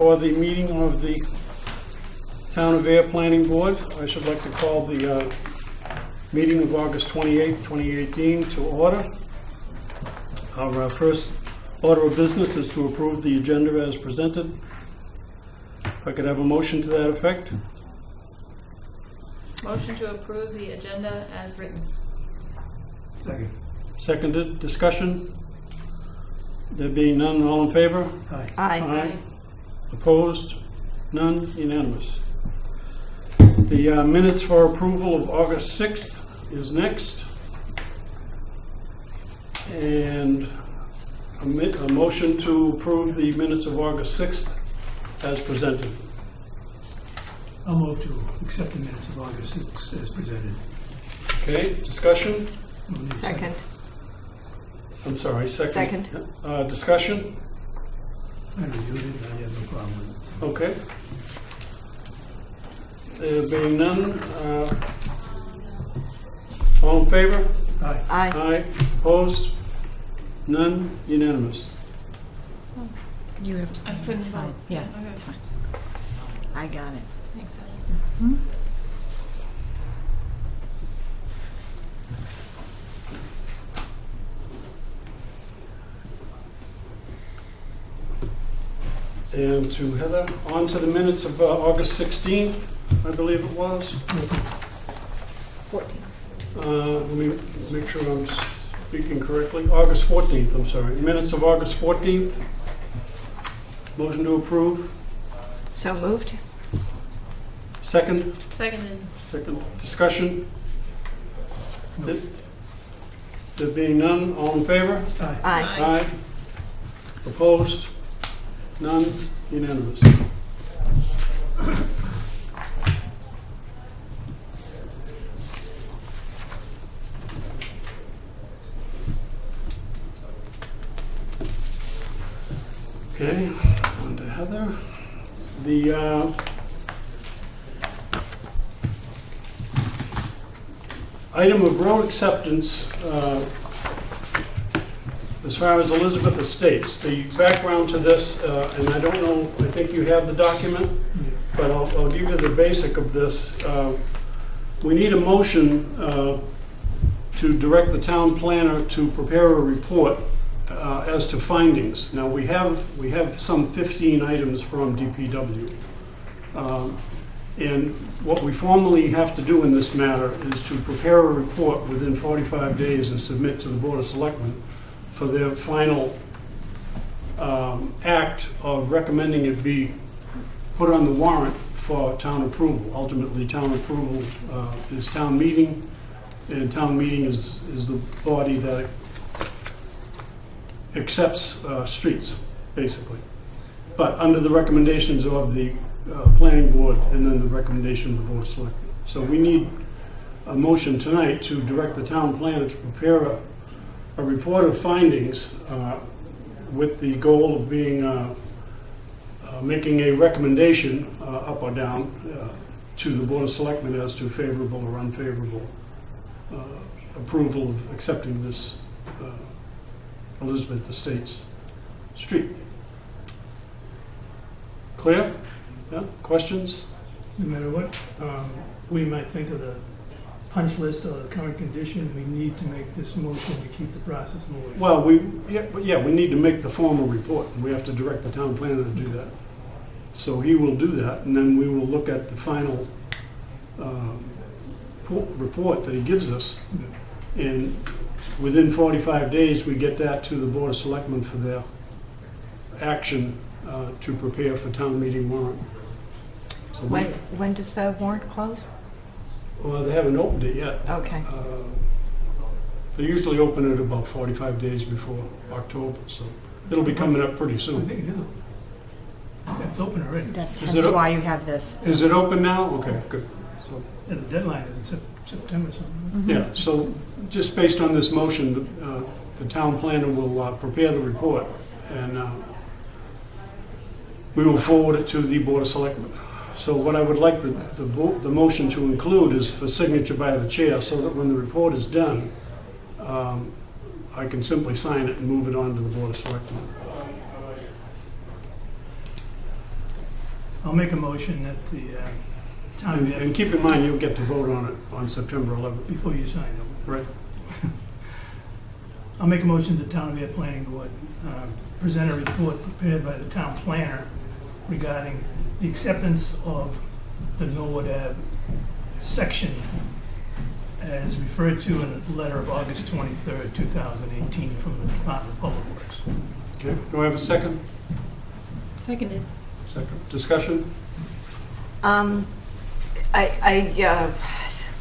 For the meeting of the Town of Ayer Planning Board, I should like to call the meeting of August 28th, 2018 to order. Our first order of business is to approve the agenda as presented. If I could have a motion to that effect. Motion to approve the agenda as written. Second. Seconded. Discussion? There being none, all in favor? Aye. Aye. Opposed? None? Unanimous. The minutes for approval of August 6th is next. And a motion to approve the minutes of August 6th as presented. I'll move to accept the minutes of August 6th as presented. Okay, discussion? We'll need a Second. I'm sorry, second. Second. Discussion? I reviewed it, and I have no problem with it. Okay. There being none, all in favor? Aye. Aye. Aye. Opposed? None? Unanimous. You I abstained. couldn't It's fine. vote. Yeah, Okay. it's fine. I got it. Thanks, And to Heather, on to the minutes of August 16th, I believe it was. 14. Let me make sure I'm speaking correctly. August 14th, I'm sorry. Minutes of August 14th. Motion to approve. So moved? Second. Seconded. Second. Discussion. There being none, all in favor? Aye. Aye. Aye. Opposed? None? Unanimous. Okay, on to Heather. The item of road acceptance as far as Elizabeth Estates. The background to this, and I don't know, I think you have the document, but I'll give you the basic of this. We need a motion to direct the town planner to prepare a report as to findings. Now, we have some 15 items from DPW. And what we formally have to do in this matter is to prepare a report within 45 days and submit to the Board of Selectmen for their final act of recommending it be put on the warrant for town approval. Ultimately, town approval is town meeting, and town meeting is the body that accepts streets, basically. But under the recommendations of the planning board and then the recommendation of the Board of Selectmen. So we need a motion tonight to direct the town planner to prepare a report of findings with the goal of being making a recommendation, up or down, to the Board of Selectmen as to favorable or unfavorable approval of accepting this Elizabeth Estates street. Clear? Yeah? Questions? No matter what we might think of the punch list or the current condition, we need to make this motion to keep the process moving. Well, we need to make the formal report. We have to direct the town planner to do that. So he will do that, and then we will look at the final report that he gives us. And within 45 days, we get that to the Board of Selectmen for their action to prepare for town meeting warrant. So When does the warrant close? well, they haven't opened it yet. Okay. They usually open it about 45 days before October, so it'll be coming up pretty I soon. think it is. It's open already. That's Is hence it- why you have this. Is it open now? Okay, good. So, And the deadline is in September something. yeah, so just based on this motion, the town planner will prepare the report, and we will forward it to the Board of Selectmen. So what I would like the motion to include is for signature by the chair, so that when the report is done, I can simply sign it and move it on to the Board of Selectmen. I'll make a motion that the town, And keep in mind, you'll get to vote on it on September 11th, before you sign them, right? I'll make a motion that the Town of Ayer Planning Board present a report prepared by the town planner regarding the acceptance of the Norwood Ave section as referred to in a letter of August 23rd, 2018 from the Department of Public Works. Okay, do I have a second? Seconded. Second. Discussion? I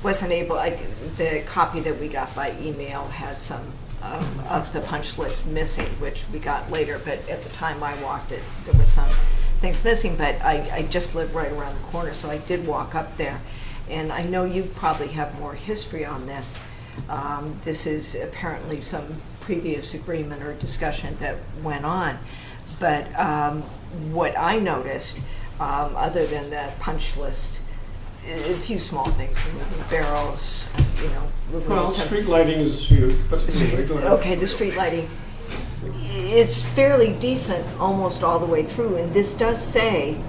wasn't able, the copy that we got by email had some of the punch list missing, which we got later, but at the time I walked it, there was some things missing, but I just live right around the corner, so I did walk up there. And I know you probably have more history on this. This is apparently some previous agreement or discussion that went on. But what I noticed, other than the punch list, a few small things, removing barrels, removing Well, some... street lighting is huge, but anyway, go ahead. Okay, the street lighting. It's fairly decent almost all the way through, and this does say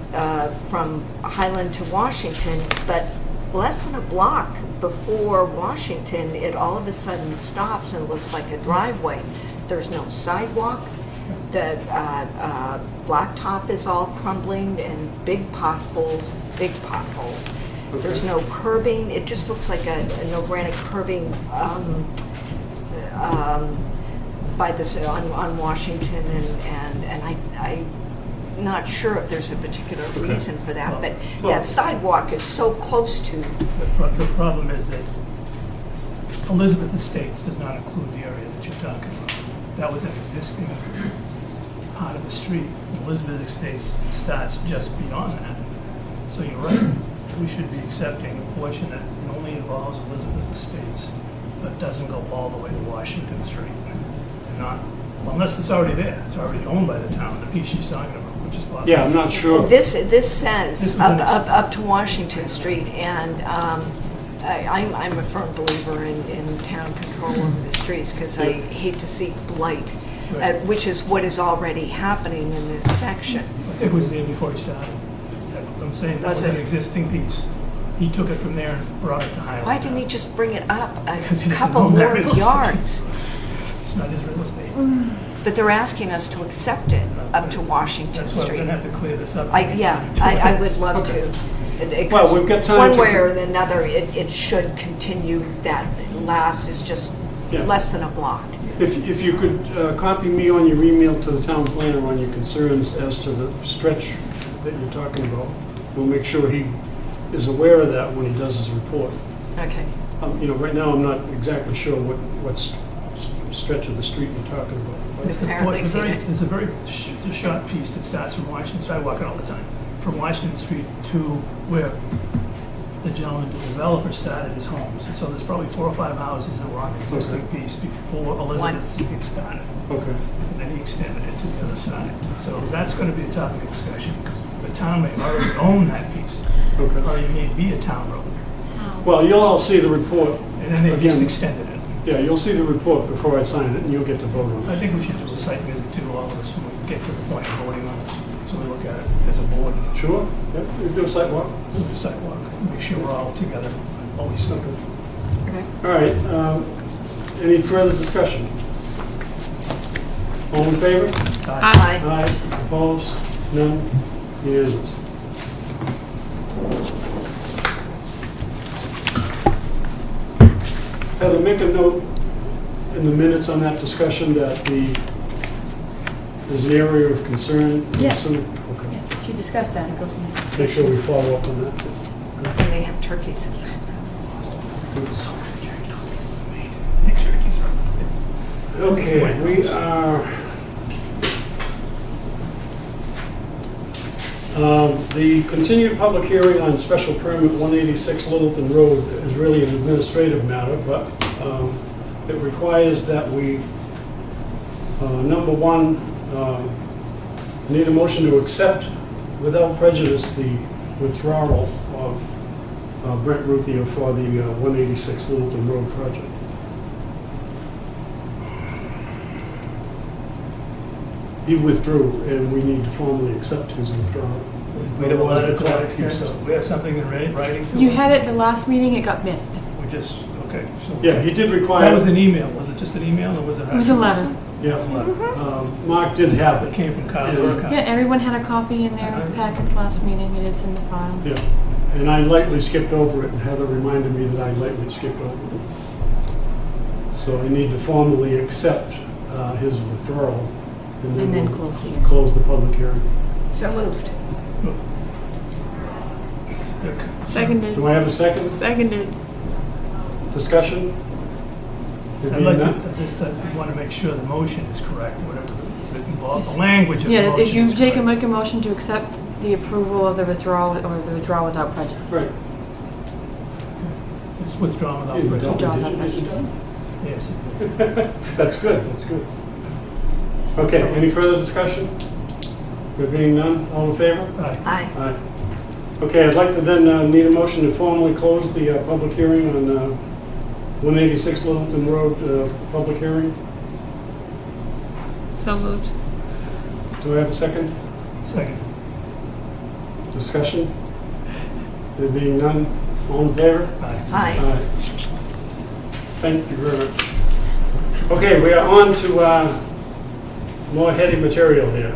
from Highland to Washington, but less than a block before Washington, it all of a sudden stops and looks like a driveway. There's no sidewalk. The blacktop is all crumbling and big potholes, big potholes. Okay. There's no curbing. It just looks like a no granite curbing by this on Washington, and I'm not sure if there's a particular reason for that, but Well- that sidewalk is so close to. The problem is that Elizabeth Estates does not include the area that you're talking about. That was an existing part of the street. Elizabeth Estates starts just beyond that. So you're right, we should be accepting a portion that only involves Elizabeth Estates, but doesn't go all the way to Washington Street. And not, well, unless it's already there, it's already owned by the town, the piece she's talking about, which is possible. Yeah, I'm not sure. This This says was up to Washington Street, and I'm a firm believer in town control over the streets, because I hate to see blight, Right. which is what is already happening in this section. I think it was there before he started. I'm saying that was Was an it? existing piece. He took it from there and brought it to Highland. Why didn't he just bring it up a Because he doesn't couple own that more real estate. yards? It's not his real estate. But they're asking us to accept it up to Washington That's why we're Street. gonna have to clear this up. I would love Okay. to. Well, we've got time One to- way or another, it should continue. That last is just Yeah. less than a block. If you could copy me on your email to the town planner on your concerns as to the stretch that you're talking about, we'll make sure he is aware of that when he does his report. Okay. Right now, I'm not exactly sure what stretch of the street you're talking about. It's the Apparently point- seen it. There's a very short piece that starts from Washington, so I walk it all the time, from Washington Street to where the gentleman, the developer, started his homes. And so there's probably 4 or 5 houses that were on the existing piece before Elizabeth Street started. Okay. And then he extended it to the other side. So that's going to be a topic of discussion, because the town may already own that piece, Okay. or it may be a town road. Well, you'll all see the report. And then they just Again. extended it. Yeah, you'll see the report before I sign it, and you'll get to vote on I it. think we should do a site visit too, all of us, when we get to the point of voting on this. So we look at it as a board, Sure? Yep, you do a site walk. do a sidewalk, make sure we're all together, always looking. All right, any further discussion? All in favor? Aye. Aye. Opposed? None? Unanimous. Heather, make a note in the minutes on that discussion that there's an area of concern. Yes. Okay. Yeah, she discussed that, it goes in the Make discussion. sure we follow up on that. And they have turkeys. Okay, we are, the continued public hearing on special permit 186 Littleton Road is really an administrative matter, but it requires that we, number one, need a motion to accept without prejudice the withdrawal of Brent Ruthia for the 186 Littleton Road project. He withdrew, and we need to formally accept his withdrawal. We have a letter to that Otherwise, extent, so we have something in writing to You us? had it the last meeting, it got missed. We just, okay, so. Yeah, he did That require, was an email, was it just an email or was it? It was a letter. yeah, It was a letter. Mark did have It it. came from Kyle Yeah. Burkhardt. Yeah, everyone had a copy in their packets last meeting, and it's in the file. Yeah, and I lightly skipped over it, and Heather reminded me that I lightly skipped over it. So I need to formally accept his withdrawal, and And then we'll close the hearing. close the public hearing. So moved. Seconded. Do I have a second Seconded. discussion? There I'd being like to, none? I just want to make sure the motion is correct, whatever the involved, Yes. the language of the Yeah, motion if you is take correct. make a motion to accept the approval of the withdrawal, or the withdrawal without prejudice. Right. It's withdrawn without You prejudice. Withdraw without Did you- did you prejudice. Yes. That's good, that's good. Yes, that's Okay, all. any further discussion? There being none, all in favor? Aye. Aye. Aye. Okay, I'd like to then need a motion to formally close the public hearing on 186 Littleton Road, public hearing. So moved. Do I have a second? Second. Discussion? There being none, all in favor? Aye. Aye. Thank you very much. Okay, we are on to more heady material here.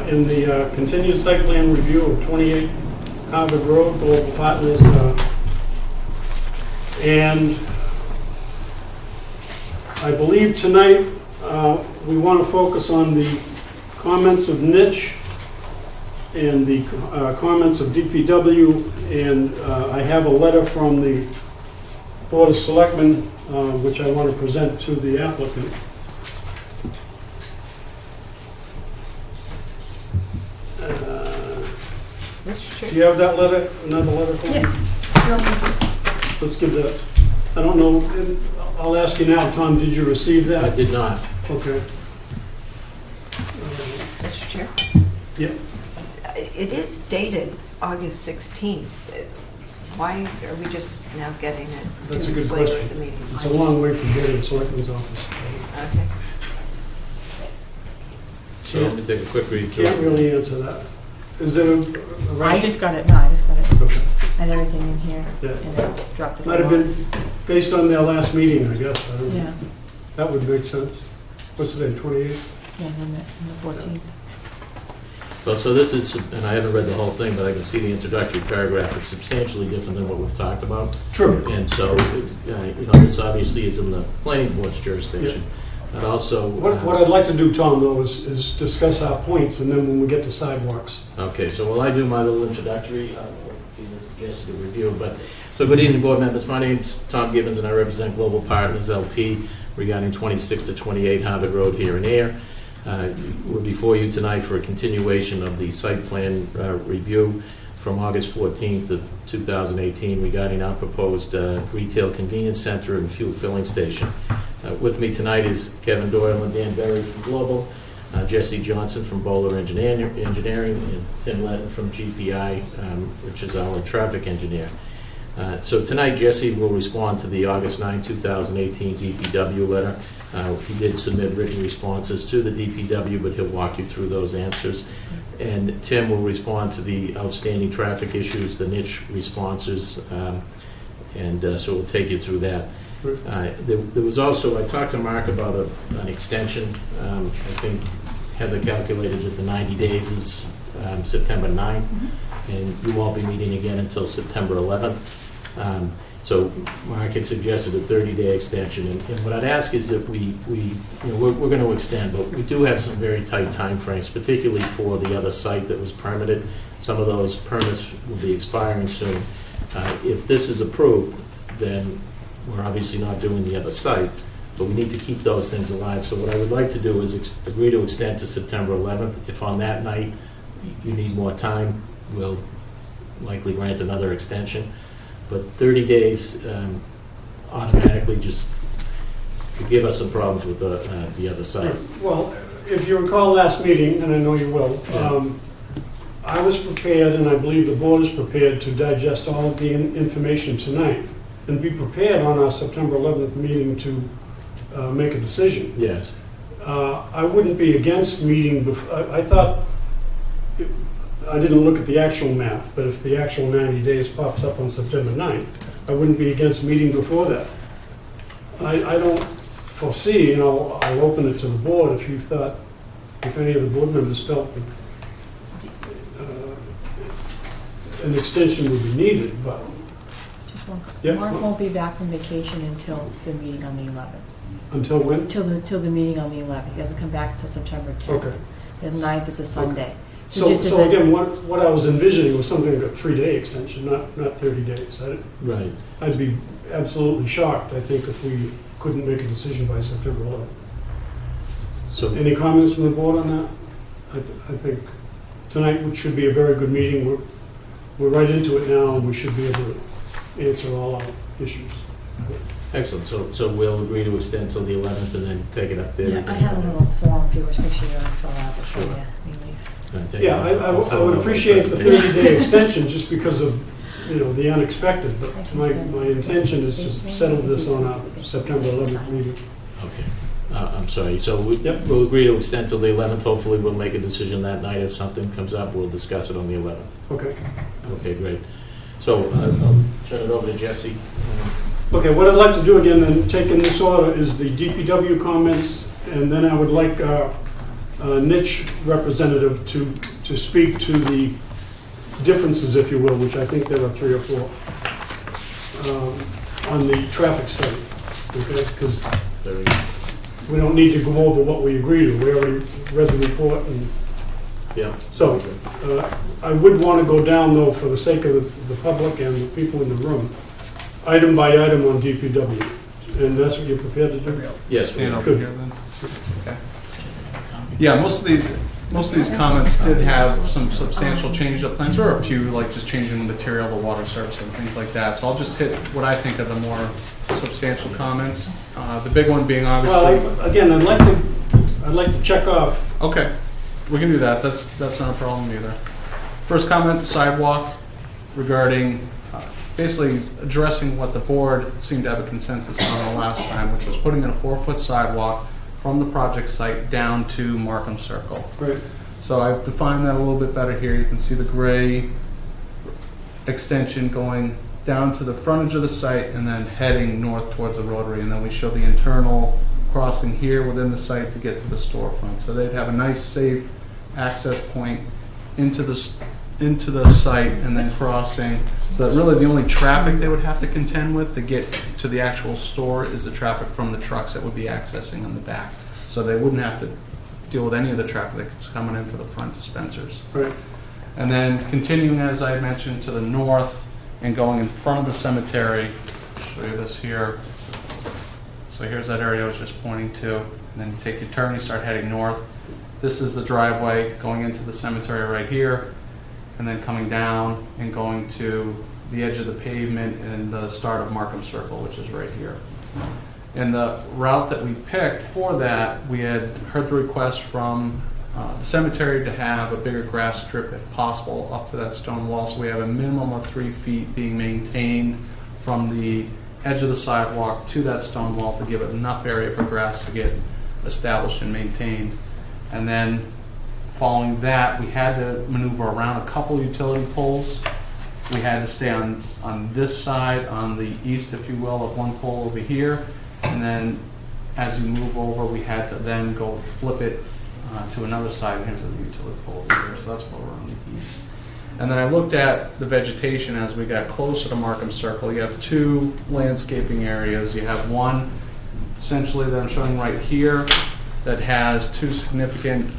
In the continued site plan review of 28 Harvard Road, Global Partners, and I believe tonight we want to focus on the comments of Niche and the comments of DPW, and I have a letter from the Board of Selectmen, which I want to present to the applicant. Mr. Do Chair. you have that letter, another letter from me? Let's give that, I don't know, I'll ask you now, Tom, did you receive I that? did not. Okay. Mr. Chair. Yeah. It is dated August 16th. Why are we just now getting it That's a 2 good weeks later question. at the meeting? It's a long way from getting the selectman's office. Okay. So let me take a quick read through. Can't really answer that. Is there a I rush? just got it, no, I just got it. Okay. I had everything in here, Yeah. and I dropped it. Might have been based on their last meeting, I guess. I don't know. Yeah, That would make sense. What's today, 28th? yeah, and then the 14th. Well, so this is, and I haven't read the whole thing, but I can see the introductory paragraph. It's substantially different than what we've talked about. True. And so, this obviously is in the planning board's jurisdiction. But also, What I'd like to do, Tom, though, is discuss our points, and then when we get to sidewalks. okay, so while I do my little introductory, be this just to review, but, so good evening, board members. My name's Tom Gibbons, and I represent Global Partners LP regarding 26 to 28 Harvard Road here in Ayer. We're before you tonight for a continuation of the site plan review from August 14th of 2018 regarding our proposed retail convenience center and fuel filling station. With me tonight is Kevin Doyle and Dan Berry from Global, Jesse Johnson from Bowler Engineering, and Tim Letton from GPI, which is our traffic engineer. So tonight, Jesse will respond to the August 9, 2018 DPW letter. He did submit written responses to the DPW, but he'll walk you through those answers. And Tim will respond to the outstanding traffic issues, the niche responses, and so we'll take you through that. There was also, I talked to Mark about an extension. I think Heather calculated that the 90 days is September 9th, and you won't be meeting again until September 11th. So Mark had suggested a 30-day extension, and what I'd ask is that we're going to extend, but we do have some very tight timeframes, particularly for the other site that was permitted. Some of those permits will be expiring soon. If this is approved, then we're obviously not doing the other site, but we need to keep those things alive. So what I would like to do is agree to extend to September 11th. If on that night you need more time, we'll likely grant another extension. But 30 days automatically just could give us some problems with the other site. Well, if you recall last meeting, and I know you will, I was prepared, and I believe the board is prepared to digest all of the information tonight and be prepared on our September 11th meeting to make a decision. Yes. I wouldn't be against meeting, I thought, I didn't look at the actual math, but if the actual 90 days pops up on September 9th, I wouldn't be against meeting before that. I don't foresee, and I'll open it to the board if you thought, if any of the board members felt that an extension would be needed, but Just one. Yeah. Mark won't be back from vacation until the meeting on the 11th. until when? Till the meeting on the 11th. He doesn't come back until September 10th. Okay. The 9th is a Sunday. So just as so a- again, what I was envisioning was something like a 3-day extension, not 30 days. Right. I'd be absolutely shocked, I think, if we couldn't make a decision by September 11th. So, Any comments from the board on that? I think tonight should be a very good meeting. We're right into it now, and we should be able to answer all our issues. excellent. So we'll agree to extend till the 11th and then take it up there. Yeah, I have a little form if you wish, make sure you fill out before Sure. you leave. Yeah, I would appreciate the 30-day extension just because of, the unexpected, but my intention is to settle this on our September 11th meeting. Okay. I'm sorry. So Yep. we'll agree to extend till the 11th. Hopefully, we'll make a decision that night. If something comes up, we'll discuss it on the 11th. Okay. Okay, great. So I'll turn it over to Jesse. Okay, what I'd like to do again, then, take in this order, is the DPW comments, and then I would like our niche representative to speak to the differences, if you will, which I think there are 3 or 4, on the traffic study, okay? Because Very we don't need to go over what we agree to. We already read the report, and Yeah. so I would want to go down, though, for the sake of the public and the people in the room, item by item on DPW. And that's what you're prepared to do? Yes. Stand over Good. here then. Okay. Yeah, most of these comments did have some substantial change of plans, or a few, like just changing the material, the water surface and things like that. So I'll just hit what I think are the more substantial comments. The big one being obviously. Well, again, I'd like to check off. Okay, we can do that. That's not a problem either. First comment, sidewalk, regarding basically addressing what the board seemed to have a consensus on the last time, which was putting in a 4-foot sidewalk from the project site down to Markham Circle. Right. So I've defined that a little bit better here. You can see the gray extension going down to the frontage of the site and then heading north towards the rotary. And then we show the internal crossing here within the site to get to the storefront. So they'd have a nice, safe access point into the site and then crossing. So that really the only traffic they would have to contend with to get to the actual store is the traffic from the trucks that would be accessing in the back. So they wouldn't have to deal with any of the traffic that's coming in for the front dispensers. Right. And then continuing, as I mentioned, to the north and going in front of the cemetery. I'll show you this here. So here's that area I was just pointing to. And then you take your turn, you start heading north. This is the driveway going into the cemetery right here, and then coming down and going to the edge of the pavement and the start of Markham Circle, which is right here. And the route that we picked for that, we had heard the request from the cemetery to have a bigger grass strip if possible up to that stone wall. So we have a minimum of 3 feet being maintained from the edge of the sidewalk to that stone wall to give it enough area for grass to get established and maintained. And then following that, we had to maneuver around a couple utility poles. We had to stay on this side, on the east, if you will, of one pole over here. And then as you move over, we had to then go flip it to another side. And here's the utility pole over here, so that's where we're on the east. And then I looked at the vegetation as we got closer to Markham Circle. You have 2 landscaping areas. You have one, essentially, that I'm showing right here, that has 2 significant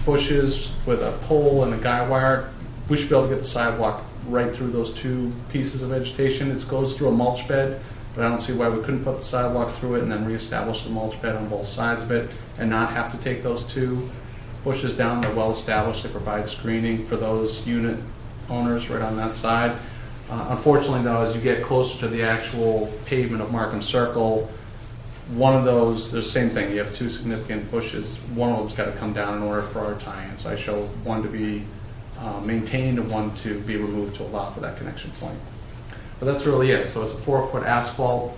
bushes with a pole and a guy wire. We should be able to get the sidewalk right through those 2 pieces of vegetation. It goes through a mulch bed, but I don't see why we couldn't put the sidewalk through it and then reestablish the mulch bed on both sides of it and not have to take those 2 bushes down. They're well established. They provide screening for those unit owners right on that side. Unfortunately, though, as you get closer to the actual pavement of Markham Circle, one of those, the same thing, you have 2 significant bushes. One of them's got to come down in order for our tie-in. So I show one to be maintained and one to be removed to allow for that connection point. But that's really it. So it's a 4-foot asphalt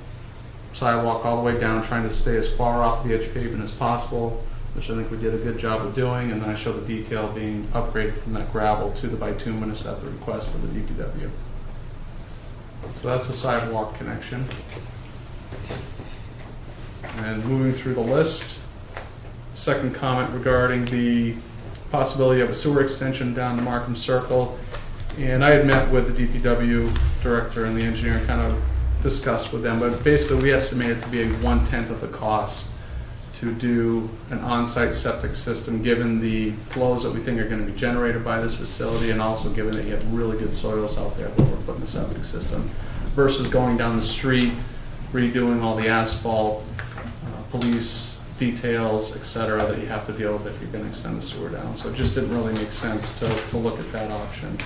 sidewalk all the way down, trying to stay as far off the edge pavement as possible. which I think we did a good job of doing, and then I show the detail being upgraded from that gravel to the bituminous at the request of the DPW. So that's the sidewalk connection. And moving through the list, second comment regarding the possibility of a sewer extension down to Markham Circle. And I had met with the DPW director and the engineer and kind of discussed with them, but basically we estimate it to be 1/10 of the cost to do an on-site septic system, given the flows that we think are going to be generated by this facility, and also given that you have really good soils out there where we're putting the septic system, versus going down the street, redoing all the asphalt, police details, et cetera, that you have to deal with if you're going to extend the sewer down. So it just didn't really make sense to look at that option.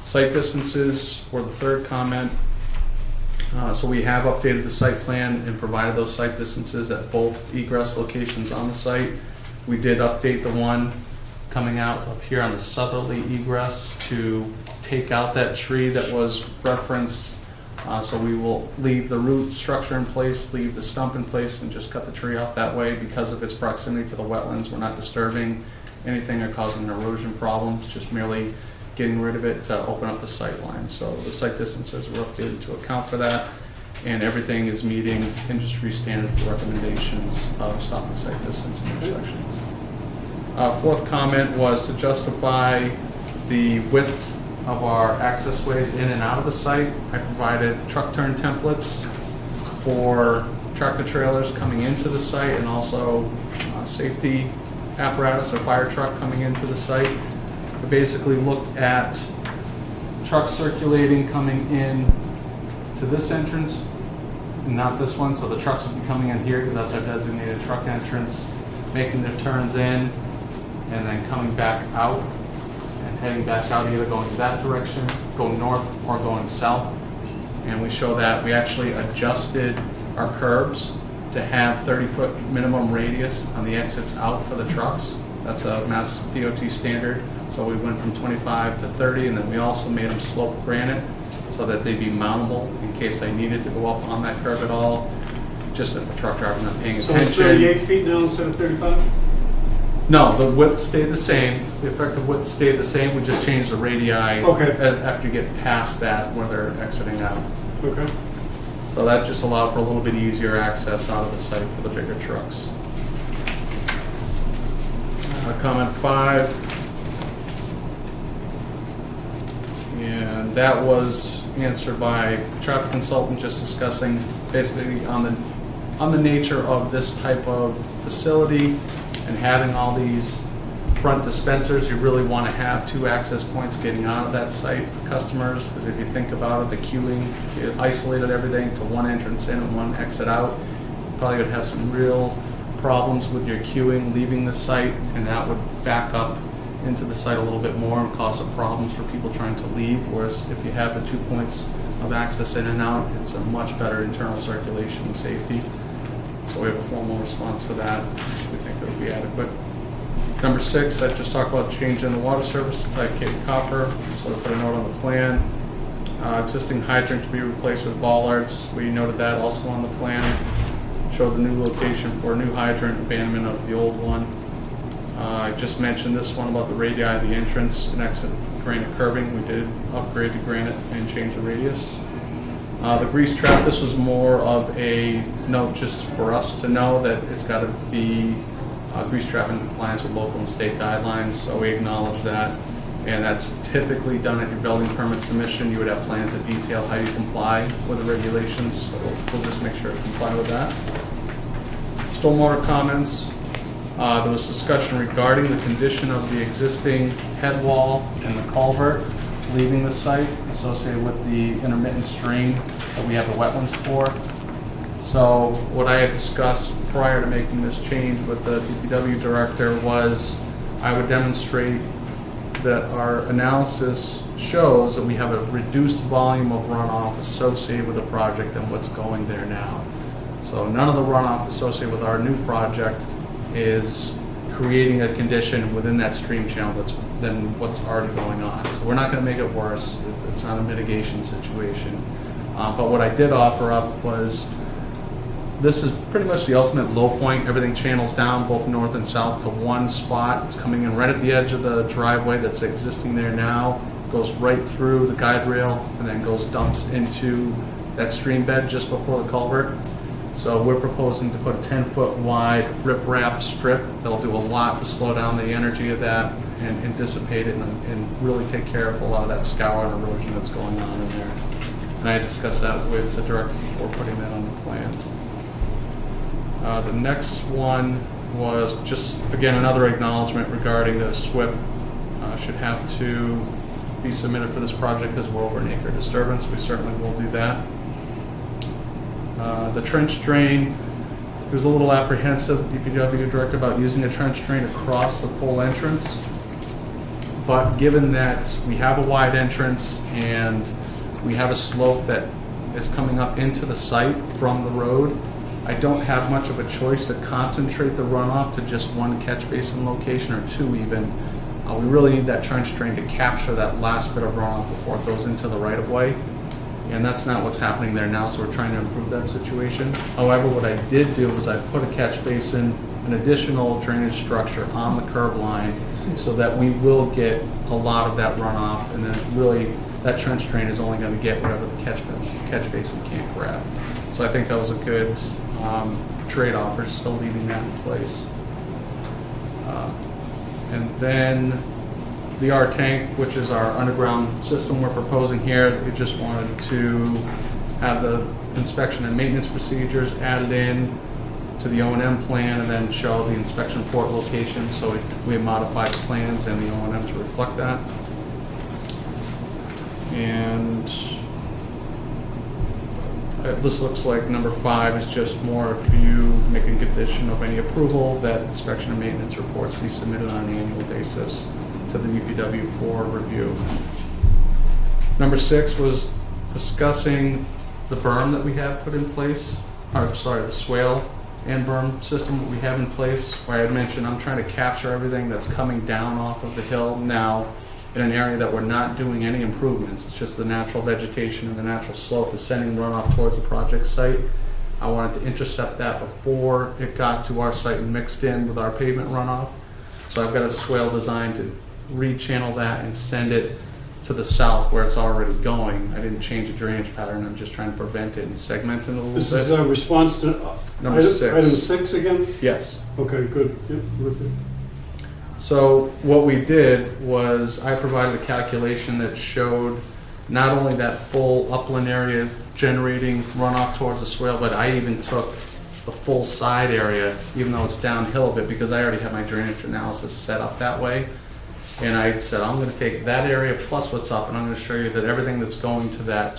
Site distances were the third comment. So we have updated the site plan and provided those site distances at both egress locations on the site. We did update the one coming out up here on the southerly egress to take out that tree that was referenced. So we will leave the root structure in place, leave the stump in place, and just cut the tree off that way. Because of its proximity to the wetlands, we're not disturbing anything or causing erosion problems, just merely getting rid of it to open up the sight line. So the site distances were updated to account for that, and everything is meeting industry standard for recommendations of stop and sight distance intersections. Fourth comment was to justify the width of our access ways in and out of the site. I provided truck turn templates for tractor trailers coming into the site, and also safety apparatus or fire truck coming into the site. We basically looked at trucks circulating coming in to this entrance, not this one, so the trucks would be coming in here because that's our designated truck entrance, making their turns in, and then coming back out and heading back out, either going that direction, going north, or going south. And we show that we actually adjusted our curbs to have 30-foot minimum radius on the exits out for the trucks. That's a Mass DOT standard. So we went from 25 to 30, and then we also made them slope granite so that they'd be mountable in case they needed to go up on that curb at all, just if the truck driver not paying So attention. it's 38 feet now instead of 35? No, the width stayed the same. The effective width stayed the same. We just changed the radii after you get past that where they're exiting out. Okay. So that just allowed for a little bit easier access out of the site for the bigger trucks. Comment 5. And that was answered by traffic consultant, just discussing basically on the nature of this type of facility and having all these front dispensers. You really want to have 2 access points getting out of that site for customers, because if you think about it, the queuing, if you isolated everything to one entrance in and one exit out, you probably would have some real problems with your queuing leaving the site, and that would back up into the site a little bit more and cause some problems for people trying to leave. Whereas if you have the 2 points of access in and out, it's a much better internal circulation and safety. So we have a formal response to that. We think that would be adequate. Number 6, I just talked about changing the water service to type Cape Copper. So I put a note on the plan. Existing hydrant to be replaced with bollards. We noted that also on the plan. Showed the new location for a new hydrant, abandonment of the old one. I just mentioned this one about the radii of the entrance and exit granite curbing. We did upgrade the granite and change the radius. The grease trap, this was more of a note just for us to know that it's got to be grease trap in compliance with local and state guidelines, so we acknowledge that. And that's typically done at your building permit submission. You would have plans that detail how you comply with the regulations, so we'll just make sure to comply with that. Stormwater comments. There was discussion regarding the condition of the existing head wall and the culvert leaving the site associated with the intermittent stream that we have the wetlands for. So what I had discussed prior to making this change with the DPW director was I would demonstrate that our analysis shows that we have a reduced volume of runoff associated with the project than what's going there now. So none of the runoff associated with our new project is creating a condition within that stream channel than what's already going on. So we're not going to make it worse. It's not a mitigation situation. But what I did offer up was This is pretty much the ultimate low point. Everything channels down both north and south to one spot. It's coming in right at the edge of the driveway that's existing there now, goes right through the guide rail, and then dumps into that stream bed just before the culvert. So we're proposing to put a 10-foot wide riprap strip that'll do a lot to slow down the energy of that and dissipate it and really take care of a lot of that scour and erosion that's going on in there. And I discussed that with the director before putting that on the plans. The next one was just, again, another acknowledgement regarding the SWIP. Should have to be submitted for this project because we're over an acre disturbance. We certainly will do that. The trench drain, he was a little apprehensive, DPW director, about using a trench drain across the full entrance. But given that we have a wide entrance and we have a slope that is coming up into the site from the road, I don't have much of a choice to concentrate the runoff to just one catch basin location or two even. We really need that trench drain to capture that last bit of runoff before it goes into the right-of-way. And that's not what's happening there now, so we're trying to improve that situation. However, what I did do was I put a catch basin, an additional drainage structure on the curb line so that we will get a lot of that runoff, and then really that trench drain is only going to get whatever the catch basin can't grab. So I think that was a good trade-off for still leaving that in place. And then the R tank, which is our underground system we're proposing here, we just wanted to have the inspection and maintenance procedures added in to the O&M plan and then show the inspection port location. So we modified the plans and the O&M to reflect that. And this looks like number 5 is just more if you make a condition of any approval that inspection and maintenance reports be submitted on an annual basis to the DPW for review. Number 6 was discussing the berm that we have put in place, or sorry, the swale and berm system that we have in place, where I had mentioned I'm trying to capture everything that's coming down off of the hill now in an area that we're not doing any improvements. It's just the natural vegetation and the natural slope is sending runoff towards the project site. I wanted to intercept that before it got to our site and mixed in with our pavement runoff. So I've got a swale designed to rechannel that and send it to the south where it's already going. I didn't change the drainage pattern. I'm just trying to prevent it and segment it a little bit. This is a response to Number 6. Item 6 again? Yes. Okay, good. Yep, with it. So what we did was I provided a calculation that showed not only that full upland area generating runoff towards the swale, but I even took the full side area, even though it's downhill a bit, because I already have my drainage analysis set up that way. And I said, I'm going to take that area plus what's up, and I'm going to show you that everything that's going to that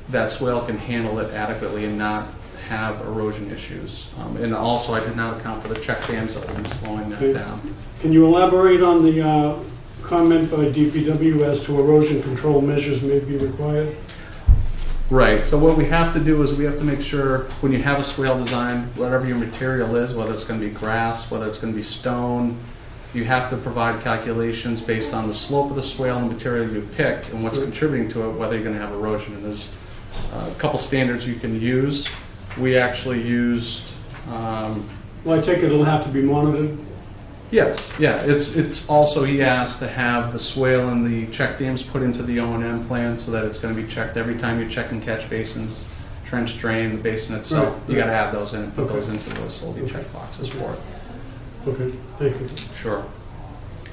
that swale can handle it adequately and not have erosion issues. And also I did not account for the check dams that will be slowing that down. Can you elaborate on the comment by DPW as to erosion control measures may be required? Right, so what we have to do is we have to make sure when you have a swale design, whatever your material is, whether it's going to be grass, whether it's going to be stone, you have to provide calculations based on the slope of the swale and the material you pick and what's contributing to it, whether you're going to have erosion. And there's a couple standards you can use. We actually used... Well, I take it it'll have to be monitored? Yes, yeah. It's also, he asked to have the swale and the check dams put into the O&M plan so that it's going to be checked every time you're checking catch basins, trench drain, the basin itself. Right. You got to add those in and put Okay. those into those solely check boxes for it. Okay, thank you. Sure.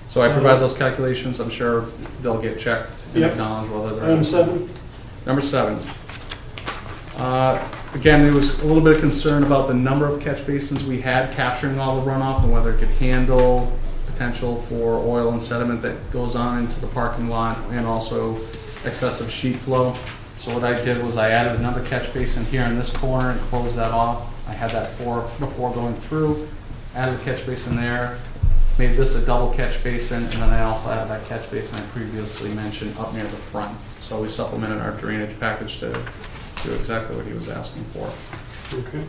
So I provide those calculations. I'm sure they'll get checked and Yep. acknowledged whether they're... Item 7? Number 7. Again, there was a little bit of concern about the number of catch basins we had capturing all the runoff and whether it could handle potential for oil and sediment that goes on into the parking lot and also excessive sheet flow. So what I did was I added another catch basin here in this corner and closed that off. I had that before going through, added a catch basin there, made this a double catch basin, and then I also added that catch basin I previously mentioned up near the front. So we supplemented our drainage package to do exactly what he was asking for. Okay.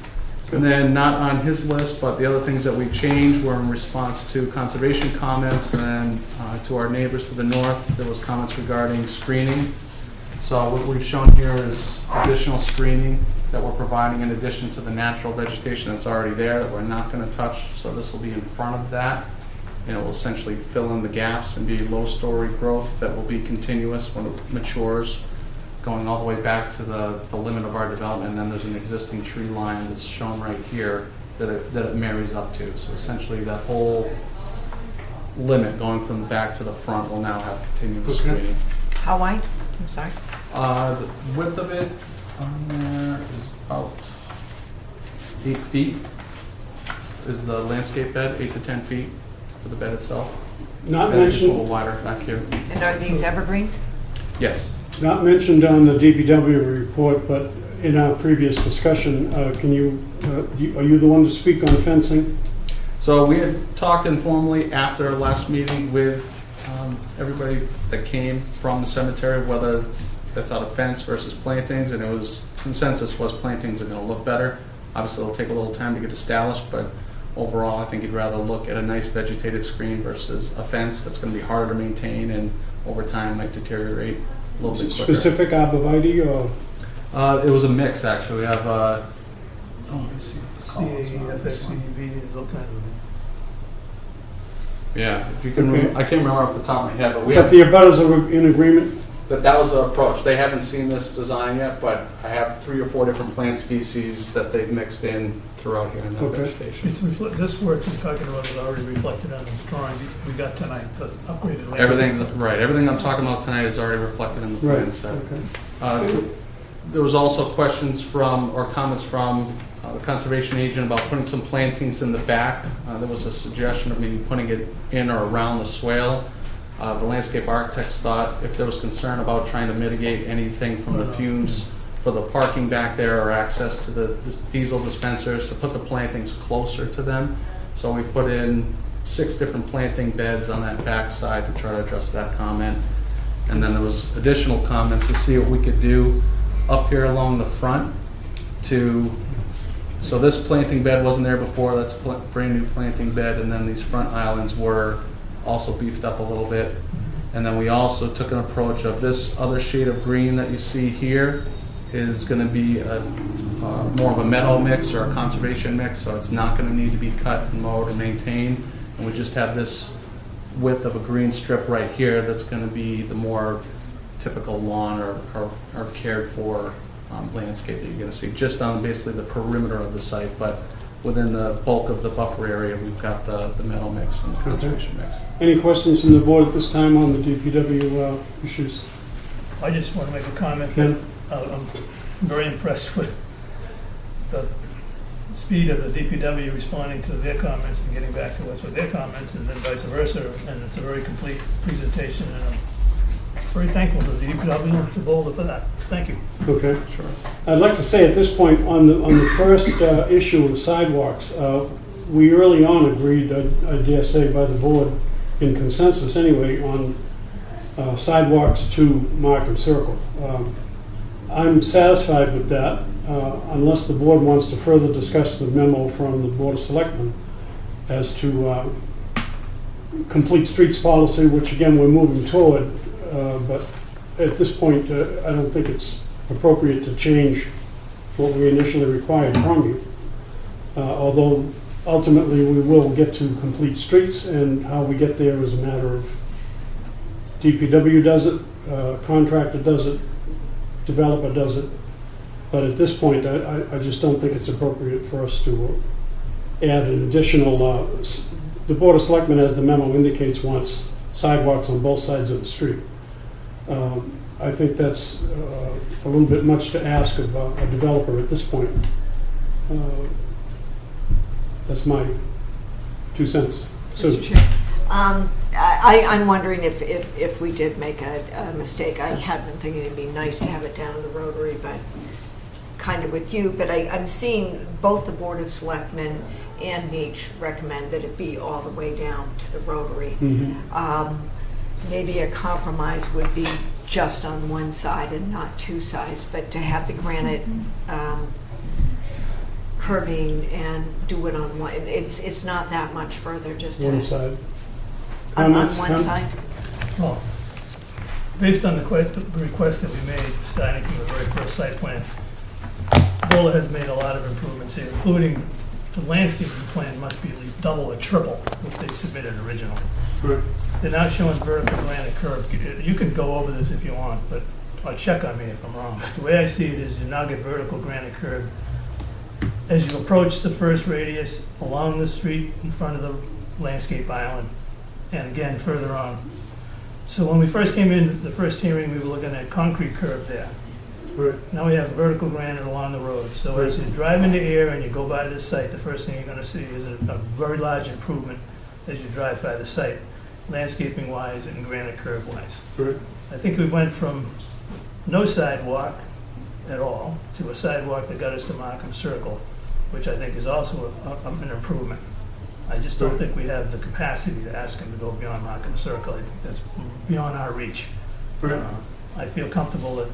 And then not on his list, but the other things that we changed were in response to conservation comments, and then to our neighbors to the north, there was comments regarding screening. So what we've shown here is additional screening that we're providing in addition to the natural vegetation that's already there that we're not going to touch. So this will be in front of that, and it will essentially fill in the gaps and be low-story growth that will be continuous when it matures, going all the way back to the limit of our development. And then there's an existing tree line that's shown right here that it marries up to. So essentially that whole limit going from the back to the front will now have continuous Okay. screening. How wide? I'm sorry. The width of it on there is about 8 feet is the landscape bed, 8 to 10 feet for the bed itself. Not And it's a little mentioned, wider back here. And are these evergreens? Yes. not mentioned on the DPW report, but in our previous discussion, are you the one to speak on fencing? So we had talked informally after our last meeting with everybody that came from the cemetery, whether they thought of fence versus plantings, and it was consensus was plantings are going to look better. Obviously, it'll take a little time to get established, but overall, I think you'd rather look at a nice vegetated screen versus a fence that's going to be harder to maintain and over time might deteriorate a little bit quicker. Specific arborvitae or? It was a mix, actually. We have, let me see if the columns are on this one. CAFXCV, all kinds of. Yeah, if you can, Okay. I can't remember off the top of my head, but we But have, the abutters are in agreement? that was the approach. They haven't seen this design yet, but I have 3 or 4 different plant species that they've mixed in throughout here in that Okay. vegetation. This work you're talking about is already reflected on the drawing we got tonight, the upgraded landscape. Everything's, right, everything I'm talking about tonight is already reflected in the plan Right, set. okay. There was also questions from, or comments from the conservation agent about putting some plantings in the back. There was a suggestion of maybe putting it in or around the swale. The landscape architects thought if there was concern about trying to mitigate anything from the fumes for the parking back there or access to the diesel dispensers, to put the plantings closer to them. So we put in 6 different planting beds on that back side to try to address that comment. And then there was additional comments to see what we could do up here along the front to, so this planting bed wasn't there before, that's a brand new planting bed, and then these front islands were also beefed up a little bit. And then we also took an approach of this other shade of green that you see here is going to be more of a meadow mix or a conservation mix, so it's not going to need to be cut and mowed or maintained. And we just have this width of a green strip right here that's going to be the more typical lawn or cared for landscape that you're going to see just on basically the perimeter of the site, but within the bulk of the buffer area, we've got the meadow mix and the conservation mix. Any questions from the board at this time on the DPW issues? I just want to make a comment Ken? that I'm very impressed with the speed of the DPW responding to their comments and getting back to us with their comments, and then vice versa. And it's a very complete presentation, and I'm very thankful to the DPW and to Boulder for that. Thank you. Okay. Sure. I'd like to say at this point, on the first issue of sidewalks, we early on agreed, I dare say by the board, in consensus anyway, on sidewalks to Markham Circle. I'm satisfied with that, unless the board wants to further discuss the memo from the Board of Selectmen as to complete streets policy, which again, we're moving toward, but at this point, I don't think it's appropriate to change what we initially required from you. Although ultimately we will get to complete streets, and how we get there is a matter of DPW does it, contractor does it, developer does it. But at this point, I just don't think it's appropriate for us to add an additional, the Board of Selectmen, as the memo indicates, wants sidewalks on both sides of the street. I think that's a little bit much to ask of a developer at this point. That's my 2 cents. Mr. Chair. I'm wondering if we did make a mistake. I had been thinking it'd be nice to have it down in the Rotary, but kind of with you. But I'm seeing both the Board of Selectmen and Nietzsche recommend that it be all the way down to the Rotary. Mm-hmm. Maybe a compromise would be just on one side and not 2 sides, but to have the granite curbing and do it on one, it's not that much further, just to, One side. on Comments, one Ken? side. Well, based on the request that we made, starting from the very first site plan, Kohler has made a lot of improvements here, including the landscaping plan must be at least double or triple what they submitted originally. Right. They're now showing vertical granite curb. You can go over this if you want, but, or check on me if I'm wrong. But the way I see it is you now get vertical granite curb as you approach the first radius along the street in front of the landscape island, and again further on. So when we first came in, the first hearing, we were looking at concrete curb there. Right. Now we have vertical granite along the road. So as you drive into Ayer and you go by this site, the first thing you're gonna see is a very large improvement as you drive by the site, landscaping wise and granite curb wise. Right. I think we went from no sidewalk at all to a sidewalk that got us to Markham Circle, which I think is also an improvement. I just don't think we have the capacity to ask them to go beyond Markham Circle. I think that's beyond our reach. Right. I feel comfortable that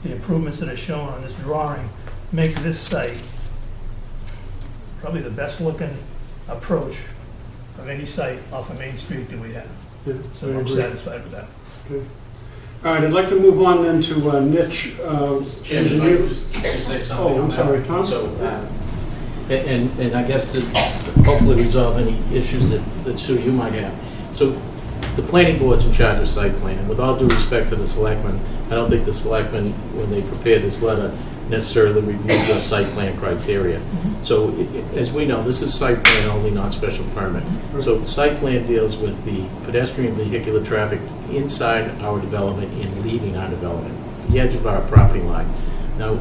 the improvements that are shown on this drawing make this site probably the best looking approach of any site off of Main Street that we have. Yeah, So I I'm agree. satisfied with that. Okay. All right, I'd like to move on then to niche Chairman, if I engineer. could just say something Oh, on I'm that. sorry, Tom? So, and I guess to hopefully resolve any issues that Sue, you might have. So the planning board's in charge of site plan, and with all due respect to the selectmen, I don't think the selectmen, when they prepared this letter, necessarily reviewed the site plan criteria. So as we know, this is site plan only, not special permit. So site plan deals with the pedestrian vehicular traffic inside our development and leaving our development, the edge of our property line. Now,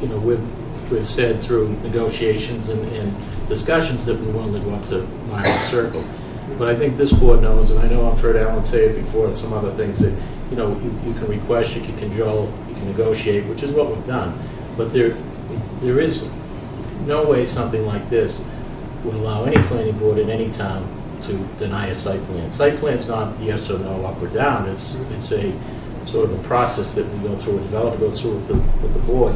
you know, we've said through negotiations and discussions that we want to go up to Markham Circle. But I think this board knows, and I know I've heard Alan say it before and some other things, that, you know, you can request, you can cajole, you can negotiate, which is what we've done. But there is no way something like this would allow any planning board in any town to deny a site plan. Site plan's not yes or no, up or down. It's a sort of a process that we go through, a developer goes through with the board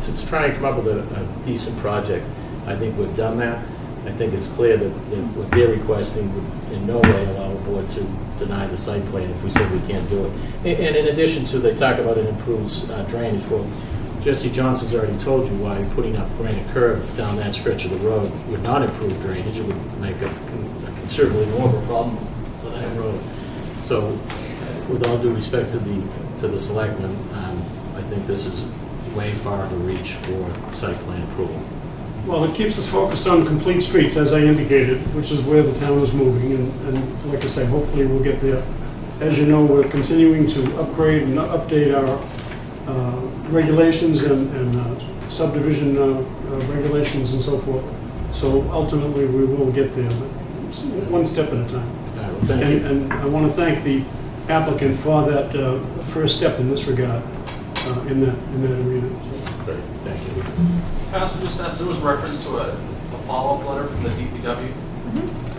to try and come up with a decent project. I think we've done that. I think it's clear that what they're requesting would in no way allow a board to deny the site plan if we said we can't do it. And in addition to, they talk about it improves drainage. Well, Jesse Johnson's already told you why putting up granite curb down that stretch of the road would not improve drainage. It would make a considerably more of a problem for that road. So, with all due respect to the selectmen, I think this is way far to reach for site plan approval. Well, it keeps us focused on complete streets, as I indicated, which is where the town is moving, and like I say, hopefully we'll get there. As you know, we're continuing to upgrade and update our regulations and subdivision regulations and so forth. So ultimately, we will get there, but one step at a time. All right, well, thank you. And I want to thank the applicant for that first step in this regard, in that arena. So. Great, thank you. Can I also just ask, there was reference to a follow-up letter from the DPW.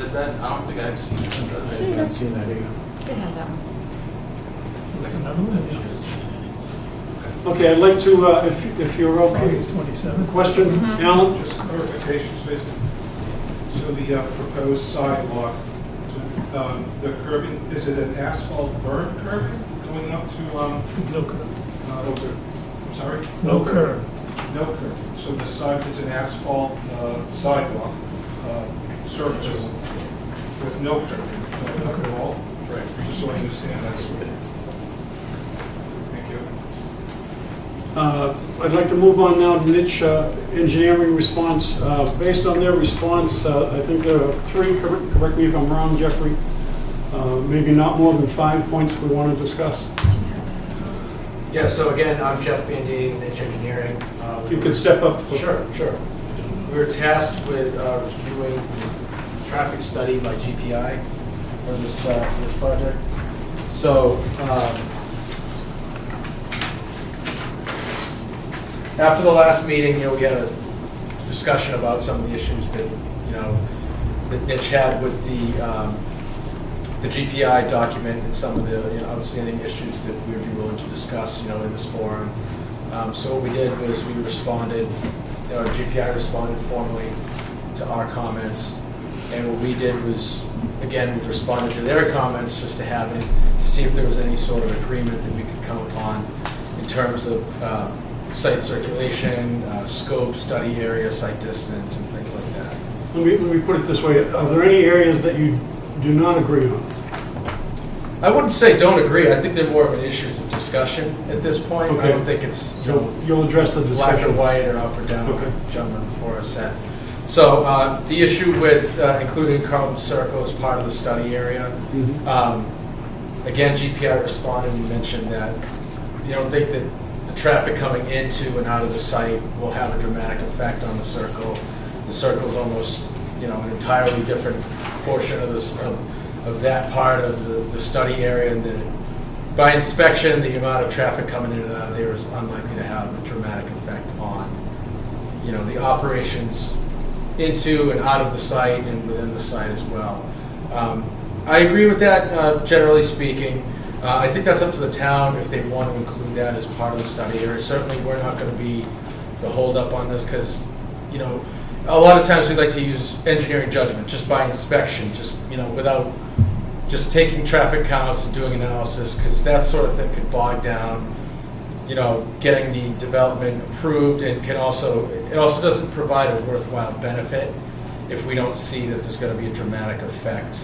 Is that, I don't think I've seen it. I haven't seen that either. Did have that one. There's another one? Yeah. Okay, I'd like to, if you're okay, August 27th. question, Alan? Just clarification, Jason. So the proposed sidewalk, the curbing, is it an asphalt burn curbing going up to, No curb. I'm sorry? No curb. No curb. So the side, it's an asphalt sidewalk surface with no curb, no curb at all? Right. Just so I understand that's what it is. Thank you. I'd like to move on now to niche engineering response. Based on their response, I think there are three, correct me if I'm wrong, Jeffrey, maybe not more than 5 points we want to discuss. Yeah, so again, I'm Jeff Bandy, Niche Engineering. You could step up. Sure. We were tasked with reviewing the traffic study by GPI for this project. So after the last meeting, we had a discussion about some of the issues that, that Niche had with the GPI document and some of the outstanding issues that we would be willing to discuss, in this forum. So what we did was we responded, GPI responded formally to our comments, and what we did was, again, we responded to their comments just to see if there was any sort of agreement that we could come upon in terms of site circulation, scope, study area, site distance, and things like that. Let me put it this way. Are there any areas that you do not agree on? I wouldn't say don't agree. I think they're more of an issues of discussion at this point. I Okay. don't think it's So you'll address the black or discussion. white or up or down, Okay. gentlemen before us said. So the issue with including Carlton Circle as part of the study area, Mhm. again, GPI responded and mentioned that you don't think that the traffic coming into and out of the site will have a dramatic effect on the circle. The circle is almost, an entirely different portion of this of that part of the study area, and that by inspection, the amount of traffic coming in and out of there is unlikely to have a dramatic effect on, the operations into and out of the site and within the site as well. I agree with that, generally speaking. I think that's up to the town if they want to include that as part of the study area. Certainly, we're not going to be the holdup on this because, a lot of times we like to use engineering judgment just by inspection, just, without just taking traffic counts and doing analysis, because that sort of thing could bog down, getting the development approved, and it also doesn't provide a worthwhile benefit if we don't see that there's going to be a dramatic effect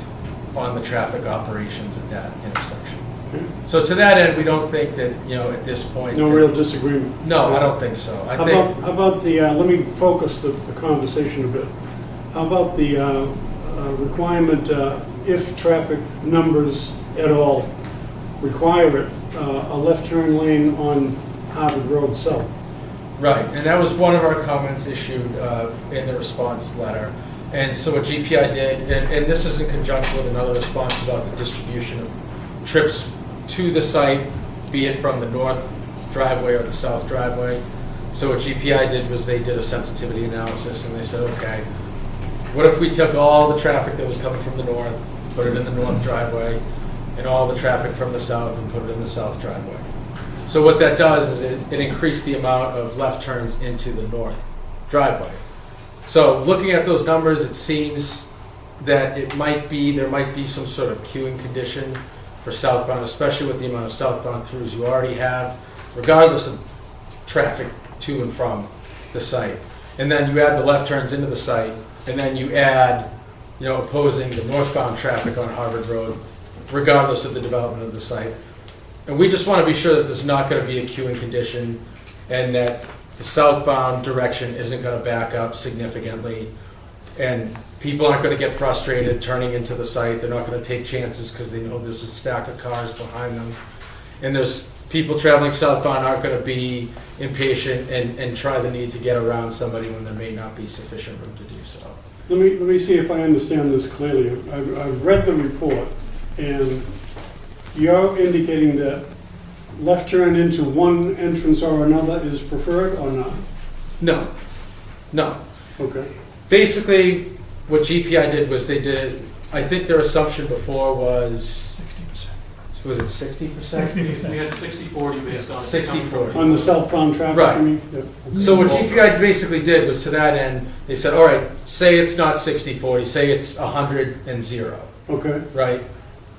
on the traffic operations at that intersection. Okay. So to that end, we don't think that, at this point. No real disagreement? No, I don't think so. How about the, let me focus the conversation a bit. How about the requirement, if traffic numbers at all require it, a left turn lane on Harvard Road South? Right, and that was one of our comments issued in the response letter. And so what GPI did, and this is in conjunction with another response about the distribution of trips to the site, be it from the north driveway or the south driveway. So what GPI did was they did a sensitivity analysis, and they said, okay, what if we took all the traffic that was coming from the north, put it in the north driveway, and all the traffic from the south and put it in the south driveway? So what that does is it increased the amount of left turns into the north driveway. So looking at those numbers, it seems that there might be some sort of queuing condition for southbound, especially with the amount of southbound throughs you already have, regardless of traffic to and from the site. And then you add the left turns into the site, and then you add, opposing the northbound traffic on Harvard Road, regardless of the development of the site. And we just want to be sure that there's not going to be a queuing condition, and that the southbound direction isn't going to back up significantly, and people aren't going to get frustrated turning into the site. They're not going to take chances because they know there's a stack of cars behind them. And there's people traveling southbound aren't going to be impatient and try the need to get around somebody when there may not be sufficient room to do so. Let me see if I understand this clearly. I've read the report, and you're indicating that left turn into one entrance or another is preferred or not? No. Okay. Basically, what GPI did was I think their assumption before was 60%. Was it 60%? 60%. We had 60-40 based on. 60-40. On the southbound traffic, Right. I mean? Yeah. So what GPI basically did was, to that end, they said, all right, say it's not 60-40, say it's 100 and 0, Okay. right?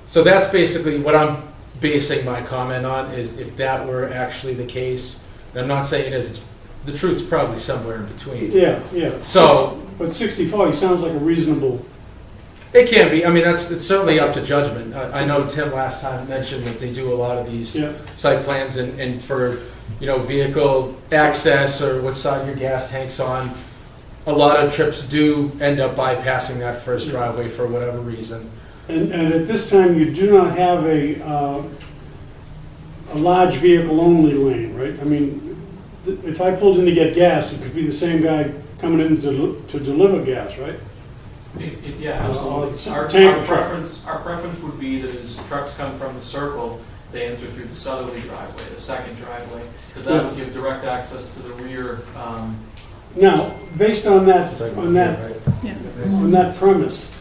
So that's basically what I'm basing my comment on, is if that were actually the case. And I'm not saying it is, the truth's probably somewhere in between. Yeah. So But 60-40 sounds like a reasonable. it can be. I mean, it's certainly up to judgment. I know Tim last time mentioned that they do a lot of these Yeah. site plans, and for vehicle access or what side your gas tank's on, a lot of trips do end up bypassing that first driveway for whatever reason. And at this time, you do not have a large vehicle only lane, right? I mean, if I pulled in to get gas, it could be the same guy coming in to deliver gas, right? Yeah, absolutely. Our tank truck. preference would be that as trucks come from the circle, they enter through the southerly driveway, the second driveway, because that would give direct access to the rear. Now, based on that premise,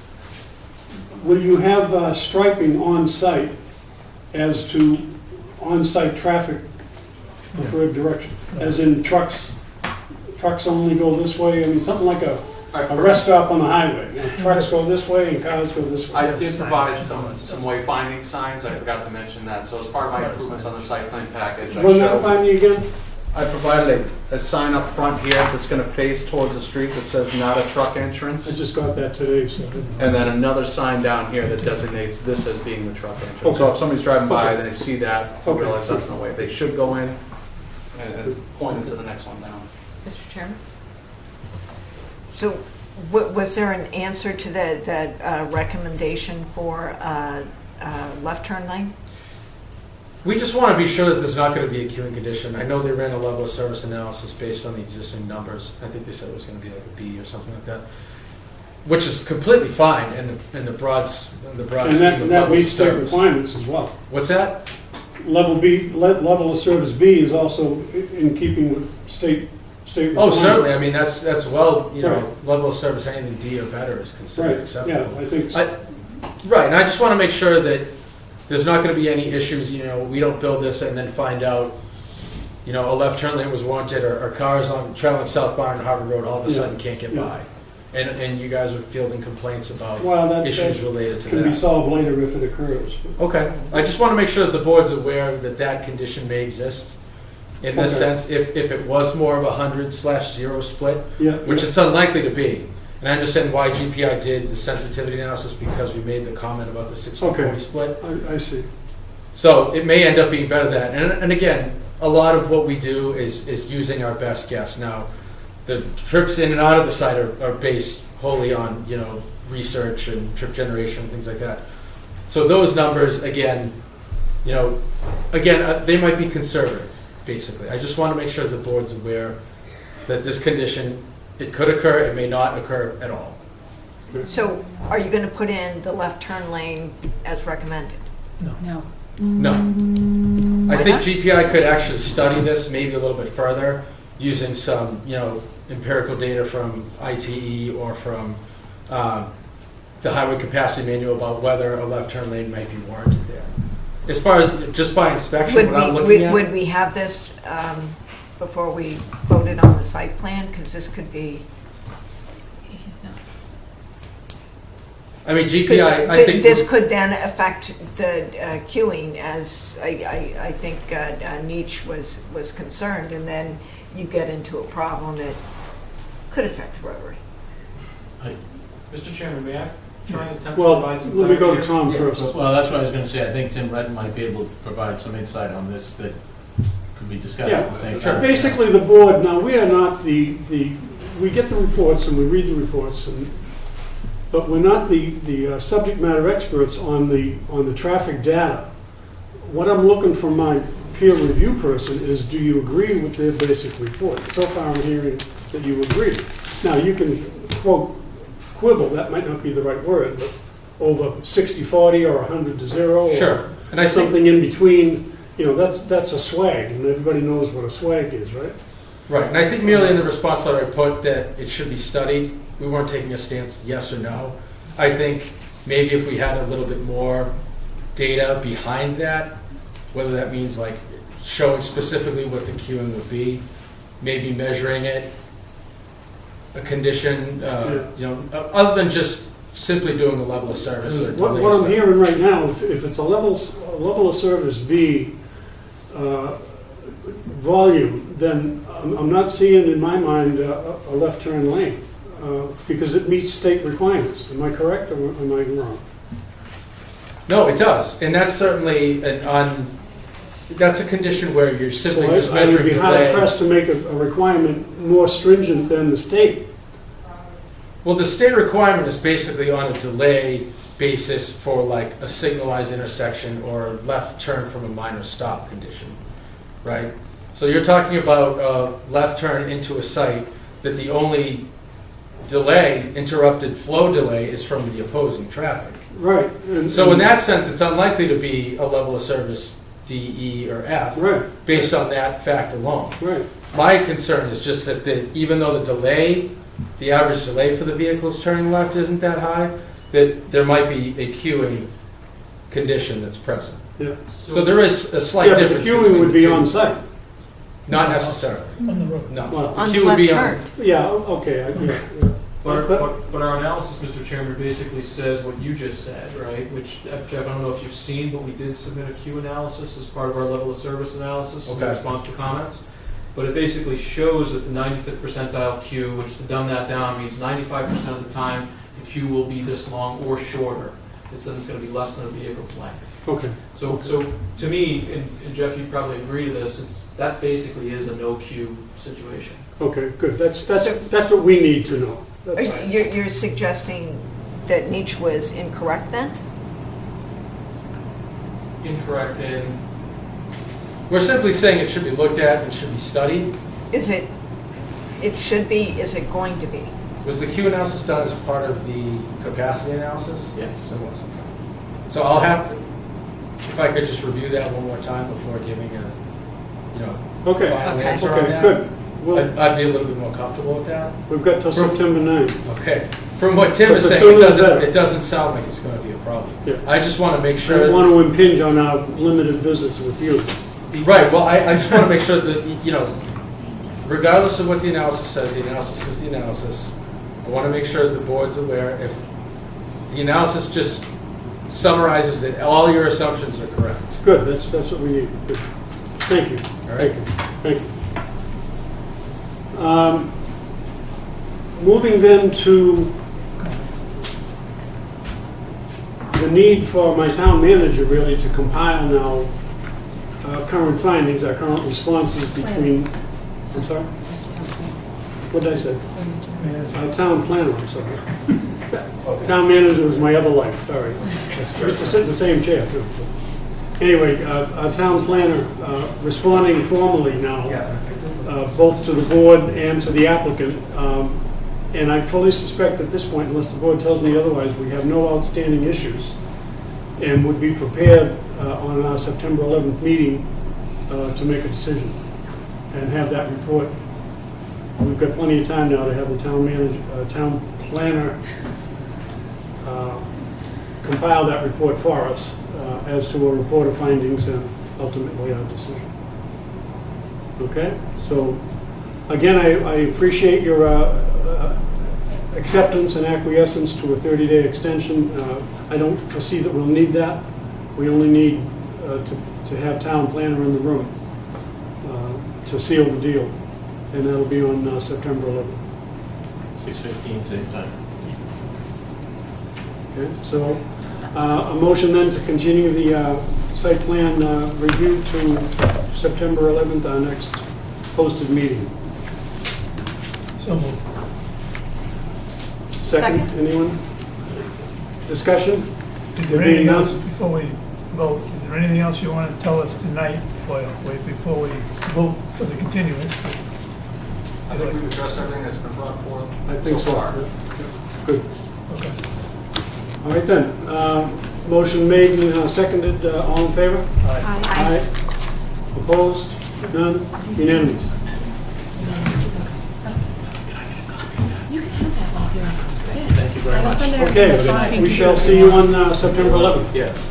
will you have striping on site as to on-site traffic preferred direction? As in trucks only go this way? I mean, something like a rest stop on the highway. Trucks go this way and cars go this way. I did provide some wayfinding signs, I forgot to mention that, so as part of my improvements on the site plan package, I Run that showed by me again? I provided a sign up front here that's gonna face towards the street that says not a truck I entrance. just got that today, so. And then another sign down here that designates this as being the truck entrance. So if somebody's driving by and they see that, they'll Okay. realize that's no way. They should go in and point into the next one down. Mr. Chairman? So was there an answer to the recommendation for left turn lane? We just want to be sure that there's not going to be a queuing condition. I know they ran a level of service analysis based on the existing numbers. I think they said it was going to be like a B or something like that, which is completely fine in the broad scheme And of that levels of meets state service. requirements as well. What's that? Level B, level of service B is also in keeping with state Oh, requirements. certainly. I mean, that's well, you know, Right. level of service anything D or better is considered Right, acceptable. yeah, I think so. Right, and I just want to make sure that there's not going to be any issues, you know, we don't build this and then find out, you know, a left turn lane was wanted or cars on traveling southbound on Harvard Road all of a Yeah, sudden can't get yeah. by. And you guys are fielding complaints about Well, that issues related to can be that. solved later if it occurs. Okay, I just want to make sure that the board's aware that that condition may exist. In this Okay. sense, if it was more of a 100/0 split, Yeah. which it's unlikely to be. And I understand why GPI did the sensitivity analysis because we made the comment about the 60/40 Okay. split. I see. So it may end up being better than that. And again, a lot of what we do is using our best guess. Now, the trips in and out of the site are based wholly on, you know, research and trip generation, things like that. So those numbers, again, you know, they might be conservative, basically. I just want to make sure the board's aware that this condition, it could occur, it may not occur at all. So are you going to put in the left turn lane as recommended? No. No. I Why think not? GPI could actually study this maybe a little bit further using some, you know, empirical data from ITE or from the highway capacity manual about whether a left turn lane might be warranted there. As far as just by inspection, what I'm looking at. Would we have this before we voted on the site plan? Because this could be, He's not. I mean, GPI, because I think. this could then affect the queuing, as I think Nietzsche was concerned, and then you get into a problem that could affect the rotary. Mr. Chairman, may I try and attempt to Well, provide some let me go clarity to here? Tom Yeah. first. Well, that's what I was going to say. I think Tim Redden might be able to provide some insight on this that could be discussed at the same Yeah, time. basically the board, now we are not we get the reports and we read the reports, but we're not the subject matter experts on the traffic data. What I'm looking from my peer review person is, do you agree with their basic report? So far I'm hearing that you agree. Now, you can quote, quibble, that might not be the right word, but over 60-40 or 100-0. Sure. And I think, Something in between, you know, that's a swag, and everybody knows what a swag is, right? right, and I think merely in the response letter I put that it should be studied. We weren't taking a stance, yes or no. I think maybe if we had a little bit more data behind that, whether that means like showing specifically what the queuing would be, maybe measuring it, a condition, you know, other than just simply doing a level of service or What delay I'm stuff. hearing right now, if it's a level of service B volume, then I'm not seeing in my mind a left turn lane, because it meets state requirements. Am I correct or am I wrong? No, it does, and that's certainly that's a condition where you're simply So just I would measuring be hard delay. pressed to make a requirement more stringent than the state. Well, the state requirement is basically on a delay basis for like a signalized intersection or a left turn from a minor stop condition, right? So you're talking about a left turn into a site that the only delay, interrupted flow delay, is from the opposing traffic. Right. And, So in that sense, it's unlikely to be a level of service D, E, or F Right, based on that fact alone. right. My concern is just that even though the delay, the average delay for the vehicles turning left isn't that high, that there might be a queuing condition that's present. Yeah. So there is a slight Yeah, but the difference. queuing between would the be two. on site. Not necessarily. On the road. No. Well, The On the queue would left be turn. Yeah, okay, yeah. But our analysis, Mr. Chairman, basically says what you just said, right? Which, Jeff, I don't know if you've seen, but we did submit a queue analysis as part of our level of service analysis in Okay. response to comments. but it basically shows that the 95th percentile queue, which to dumb that down means 95% of the time the queue will be this long or shorter. It says it's going to be less than a vehicle's length. Okay. So to me, and Jeff, you probably agree to this, that basically is a no queue situation. Okay, good. That's what we need to know. That's all. You're suggesting that Nietzsche was incorrect then? Incorrect in, We're simply saying it should be looked at and should be studied. Is it should be, is it going to be? Was the Q analysis done as part of the capacity analysis? yes. It was. So I'll have, if I could just review that one more time before giving a, Okay, final Okay. answer on okay, that. good. Well, I'd be a little bit more comfortable with that. we've got till September 9th. Okay. From what Tim But is the saying, sooner it the doesn't, better. it doesn't sound like it's going to be a problem. Yeah. I just want to make I sure. don't want to impinge on our limited visits with you. Right, well, I just want to make sure that, regardless of what the analysis says, the analysis is the analysis. I want to make sure that the board's aware if the analysis just summarizes that all your assumptions are correct. Good, that's what we need. Good. Thank you. All right? Thank you. Moving then to the need for my town manager really to compile now our current findings, our current responses between, I'm sorry? What did I say? Our town planner, I'm sorry. Town manager was my other life, sorry. I used to sit in the same chair too. Anyway, our town planner responding formally now, both to the board and to the applicant. And I fully suspect at this point, unless the board tells me otherwise, we have no outstanding issues and would be prepared on our September 11th meeting to make a decision and have that report. We've got plenty of time now to have the town manager, town planner compile that report for us as to a report of findings and ultimately our decision. Okay, so again, I appreciate your acceptance and acquiescence to a 30-day extension. I don't foresee that we'll need that. We only need to have town planner in the room to seal the deal, and that'll be on September 11th. 6:15, same time. Okay, so a motion then to continue the site plan review to September 11th, our next posted meeting. So moved. Second, anyone? Discussion? Is there There being anything none? else, before we vote, is there anything else you want to tell us tonight, before we vote for the continuance? I think we've addressed everything that's been brought forth I think so. far. Yeah. Good. Okay. All right then. Motion made and seconded. All in favor? Aye. Opposed? None? Unanimous? You can have that while you're on. Thank you very much. Okay, we shall see you on September 11th. Yes.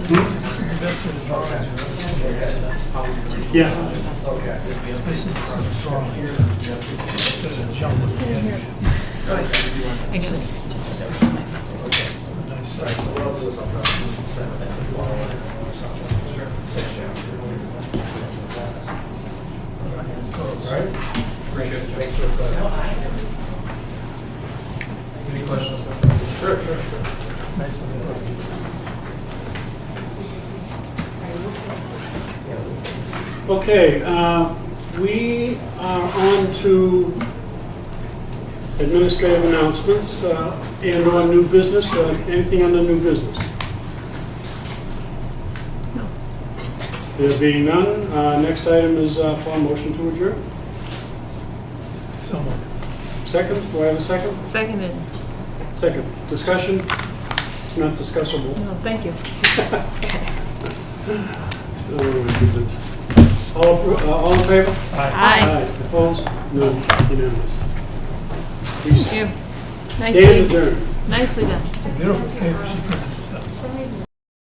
This is drawing. Yeah. This is drawing. There's a jump at the edge. Nice size. Appreciate it. Thanks for Any questions? Sure. Nice looking. Okay, we are on to administrative announcements and on new business. Anything under new business? No. There being none, next item is for a motion to adjourn. So moved. Second, do I have a second? Seconded. Second. Discussion? It's not discussable. No, thank you. Oh, my goodness. All in favor? Aye. Opposed? None. Unanimous. Thank you. Stand Nicely, adjourned. nicely done. It's a beautiful paper she put